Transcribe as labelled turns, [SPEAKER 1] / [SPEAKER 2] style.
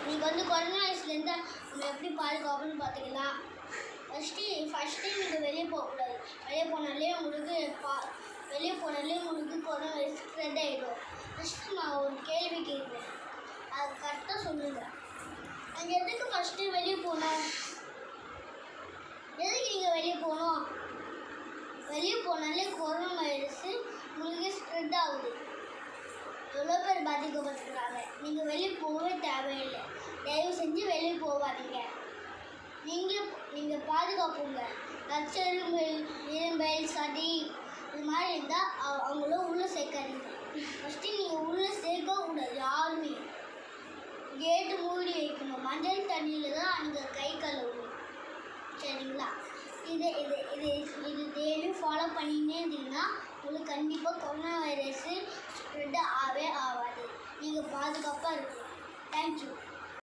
[SPEAKER 1] நீங்கள் வந்து கொரோனா வைரஸ்லேருந்து நம்ம எப்படி பாதுகாப்புன்னு பார்த்தீங்கன்னா ஃபஸ்ட்டு நீங்கள் வெளியே போகக்கூடாது. வெளியே போனாலே உங்களுக்கு கொரோனா வைரஸ் ஸ்ப்ரெட் ஆகிடும். ஃபஸ்ட்டு நான் ஒரு கேள்வி கேட்குறேன், அது கரெக்டாக சொல்லுங்கள். அங்கே எதுக்கு ஃபஸ்ட்டு வெளியே போனோம்? எதுக்கு நீங்கள் வெளியே போகணும்? வெளியே போனாலே கொரோனா வைரஸு உங்களுக்கு ஸ்ப்ரெட் ஆகுது. எவ்வளோ பேர் பாதிக்கப்பட்டுருக்காங்க. நீங்கள் வெளியே போகவே தேவையில்லை. தயவு செஞ்சு வெளியே போகாதீங்க. நீங்கள் பாதுகாப்புங்க. இரும்பல் சதி இது மாதிரி இருந்தால் அவங்கள உள்ளே சேர்க்காதீங்க. ஃபஸ்ட்டு நீங்கள் உள்ளே சேர்க்கக்கூடாது. யாருமே கேட்டு மூடி வைக்கணும். மஞ்சள் தண்ணியில் தான் நீங்கள் கை கழுவணும். சரிங்களா? இது டெய்லியும் ஃபாலோ பண்ணினே இருந்தீங்கன்னா உங்களுக்கு கண்டிப்பாக கொரோனா வைரஸு ஸ்ப்ரெட் ஆகவே ஆகாது. நீங்கள் பாதுகாப்பாக இருக்கும்.